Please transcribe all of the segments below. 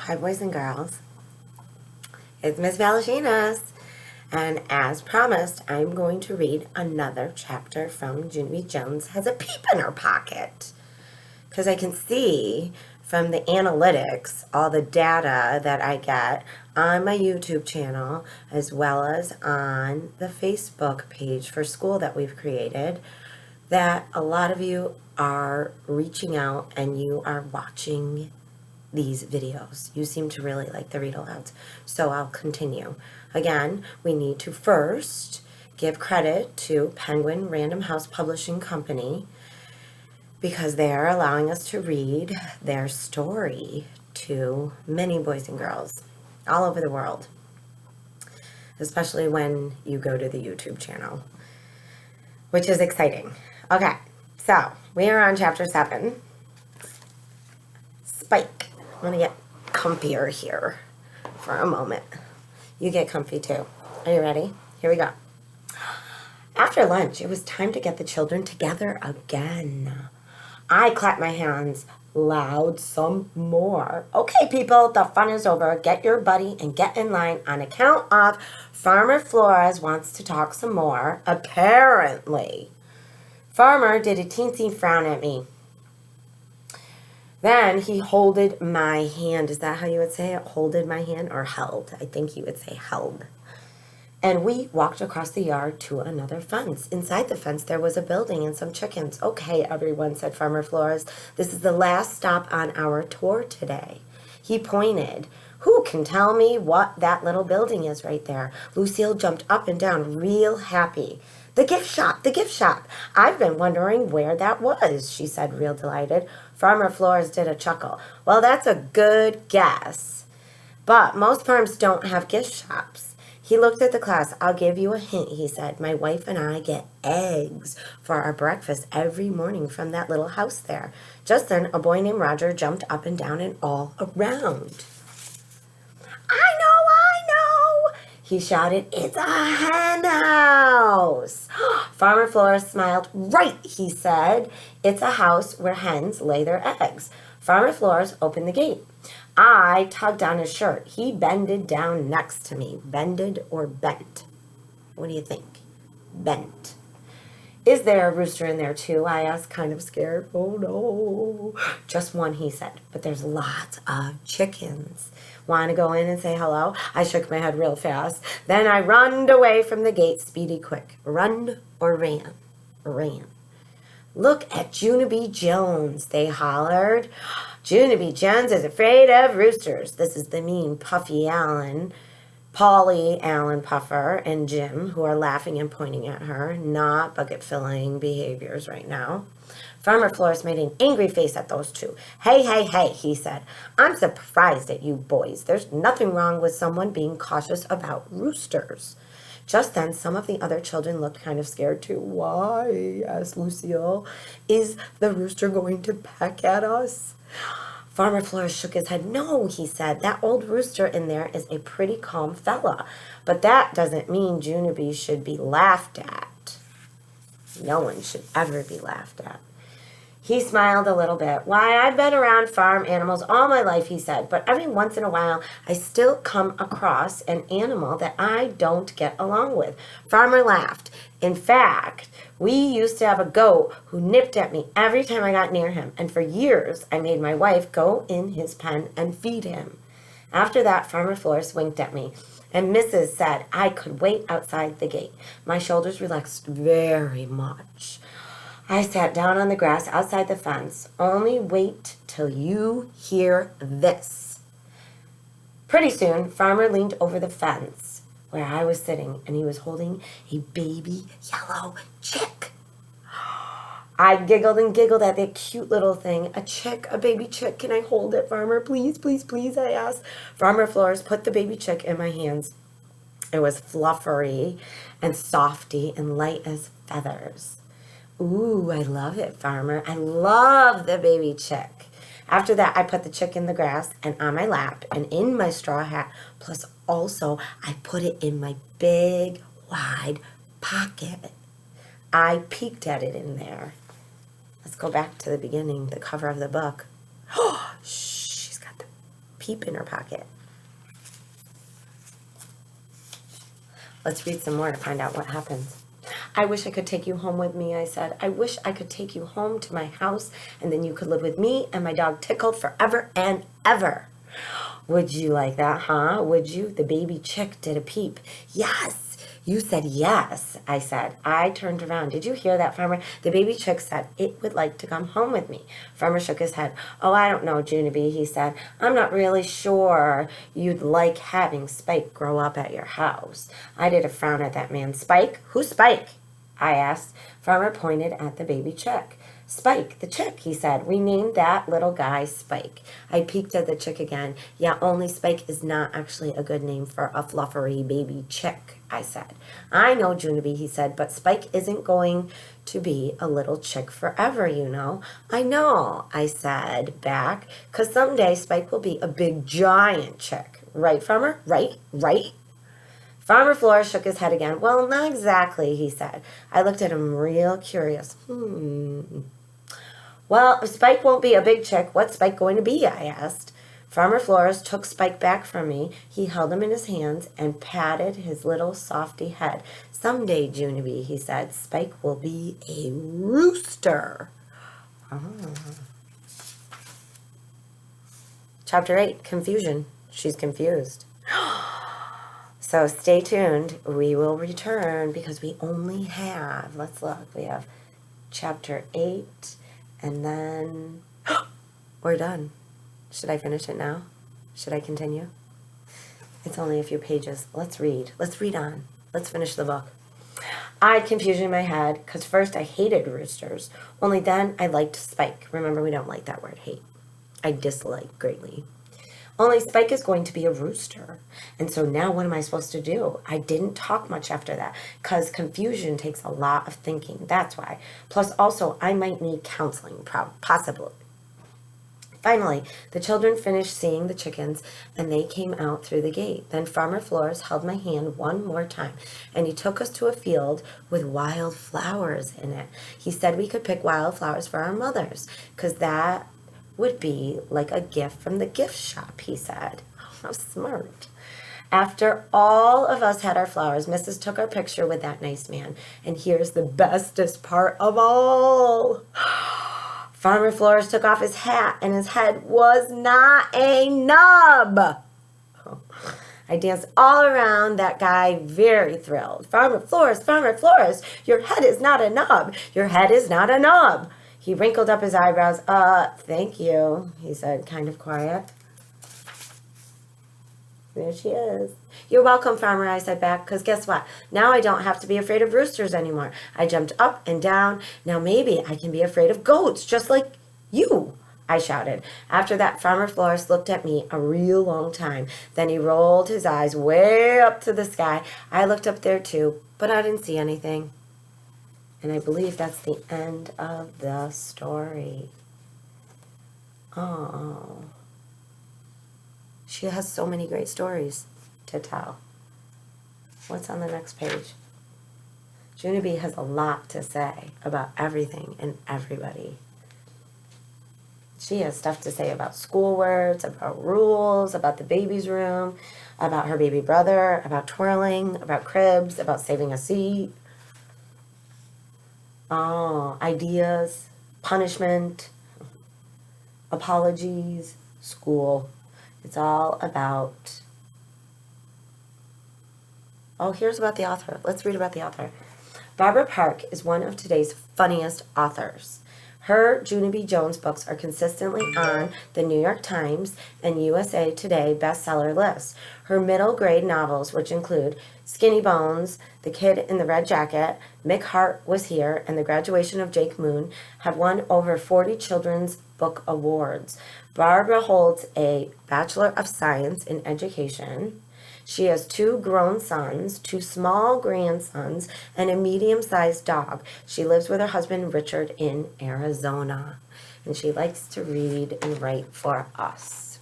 Hi, boys and girls. It's Miss Valachinas. And as promised, I'm going to read another chapter from Junie B. Jones Has a Peep in Her Pocket. Because I can see from the analytics, all the data that I get on my YouTube channel, as well as on the Facebook page for school that we've created, that a lot of you are reaching out and you are watching these videos. You seem to really like the read alouds. So I'll continue. Again, we need to first give credit to Penguin Random House Publishing Company because they are allowing us to read their story to many boys and girls all over the world, especially when you go to the YouTube channel, which is exciting. Okay, so we are on chapter 7. Spike. I'm going to get comfier here for a moment. You get comfy too. Are you ready? Here we go. After lunch, it was time to get the children together again. I clapped my hands loud some more. Okay, people, the fun is over. Get your buddy and get in line on account of Farmer Flores wants to talk some more, apparently. Farmer did a teensy frown at me. Then he holded my hand. Is that how you would say it? Holded my hand or held? I think you would say held. And we walked across the yard to another fence. Inside the fence, there was a building and some chickens. Okay, everyone, said Farmer Flores. This is the last stop on our tour today. He pointed. Who can tell me what that little building is right there? Lucille jumped up and down, real happy. The gift shop, the gift shop. I've been wondering where that was, she said, real delighted. Farmer Flores did a chuckle. Well, that's a good guess. But most farms don't have gift shops. He looked at the class. I'll give you a hint, he said. My wife and I get eggs for our breakfast every morning from that little house there. Just then, a boy named Roger jumped up and down and all around. I know, he shouted. It's a hen house. Farmer Flores smiled. Right, he said. It's a house where hens lay their eggs. Farmer Flores opened the gate. I tugged on his shirt. He bended down next to me. Bended or bent? What do you think? Bent. Is there a rooster in there too? I asked, kind of scared. Oh no. Just one, he said. But there's lots of chickens. Want to go in and say hello? I shook my head real fast. Then I runned away from the gate, speedy quick. Run or ran? Ran. Look at Junie B. Jones, they hollered. Junie B. Jones is afraid of roosters. This is the mean Puffy Allen, Polly Allen Puffer, and Jim, who are laughing and pointing at her. Not bucket-filling behaviors right now. Farmer Flores made an angry face at those two. Hey, he said. I'm surprised at you boys. There's nothing wrong with someone being cautious about roosters. Just then, some of the other children looked kind of scared too. Why? Asked Lucille. Is the rooster going to peck at us? Farmer Flores shook his head. No, he said. That old rooster in there is a pretty calm fella. But that doesn't mean Junie B should be laughed at. No one should ever be laughed at. He smiled a little bit. Why, I've been around farm animals all my life, he said, but every once in a while I still come across an animal that I don't get along with. Farmer laughed. In fact, we used to have a goat who nipped at me every time I got near him, and for years I made my wife go in his pen and feed him. After that, Farmer Flores winked at me, and Mrs. said I could wait outside the gate. My shoulders relaxed very much. I sat down on the grass outside the fence. Only wait till you hear this. Pretty soon, Farmer leaned over the fence where I was sitting, and he was holding a baby yellow chick. I giggled and giggled at that cute little thing. A chick, a baby chick. Can I hold it, Farmer? Please, please, please, I asked. Farmer Flores put the baby chick in my hands. It was fluffery and softy and light as feathers. Ooh, I love it, Farmer. I love the baby chick. After that, I put the chick in the grass and on my lap and in my straw hat. Plus, also, I put it in my big, wide pocket. I peeked at it in there. Let's go back to the beginning, the cover of the book. Oh, shh, she's got the Peep in her pocket. Let's read some more to find out what happens. I wish I could take you home with me, I said. I wish I could take you home to my house, and then you could live with me and my dog Tickle forever and ever. Would you like that, huh? Would you? The baby chick did a peep. Yes. You said yes, I said. I turned around. Did you hear that, Farmer? The baby chick said it would like to come home with me. Farmer shook his head. Oh, I don't know, Junie B, he said. I'm not really sure you'd like having Spike grow up at your house. I did a frown at that man. Spike? Who's Spike? I asked. Farmer pointed at the baby chick. Spike, the chick, he said. We named that little guy Spike. I peeked at the chick again. Yeah, only Spike is not actually a good name for a fluffery baby chick, I said. I know, Junie B, he said, but Spike isn't going to be a little chick forever, you know. I know, I said back, because someday Spike will be a big giant chick. Right, Farmer? Right? Farmer Flores shook his head again. Well, not exactly, he said. I looked at him real curious. Well, if Spike won't be a big chick, what's Spike going to be? I asked. Farmer Flores took Spike back from me. He held him in his hands and patted his little softy head. Someday, Junie B, he said, Spike will be a rooster. Chapter 8, Confusion. She's confused. So stay tuned. We will return because we only have, let's look, we have chapter 8 and then we're done. Should I finish it now? Should I continue? It's only a few pages. Let's read. Let's read on. Let's finish the book. I had confusion in my head because first I hated roosters. Only then I liked Spike. Remember, we don't like that word, hate. I dislike greatly. Only Spike is going to be a rooster. And so now what am I supposed to do? I didn't talk much after that because confusion takes a lot of thinking. That's why. Plus also I might need counseling, possibly. Finally, the children finished seeing the chickens and they came out through the gate. Then Farmer Flores held my hand one more time and he took us to a field with wild flowers in it. He said we could pick wild flowers for our mothers because that would be like a gift from the gift shop, he said. How smart. After all of us had our flowers, Mrs. took our picture with that nice man. And here's the bestest part of all. Farmer Flores took off his hat and his head was not a nub. I danced all around that guy, very thrilled. Farmer Flores, your head is not a nub. Your head is not a nub. He wrinkled up his eyebrows. Thank you, he said, kind of quiet. There she is. You're welcome, Farmer, I said back, because guess what? Now I don't have to be afraid of roosters anymore. I jumped up and down. Now maybe I can be afraid of goats, just like you, I shouted. After that, Farmer Flores looked at me a real long time. Then he rolled his eyes way up to the sky. I looked up there too, but I didn't see anything. And I believe that's the end of the story. Oh. She has so many great stories to tell. What's on the next page? Junie B has a lot to say about everything and everybody. She has stuff to say about school words, about rules, about the baby's room, about her baby brother, about twirling, about cribs, about saving a seat. Oh, ideas, punishment, apologies, school. It's all about... Oh, here's about the author. Let's read about the author. Barbara Park is one of today's funniest authors. Her Junie B. Jones books are consistently on the New York Times and USA Today bestseller lists. Her middle grade novels, which include Skinny Bones, The Kid in the Red Jacket, Mick Hart Was Here, and The Graduation of Jake Moon, have won over 40 children's book awards. Barbara holds a Bachelor of Science in Education. She has 2 grown sons, 2 small grandsons, and a medium-sized dog. She lives with her husband, Richard, in Arizona. And she likes to read and write for us.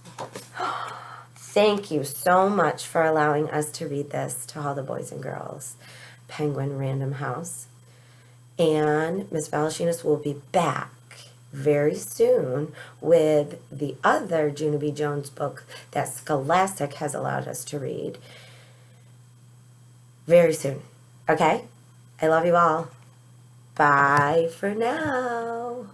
Thank you so much for allowing us to read this to all the boys and girls. Penguin Random House. And Miss Valashinas will be back very soon with the other Junie B. Jones book that Scholastic has allowed us to read. Very soon. Okay? I love you all. Bye for now.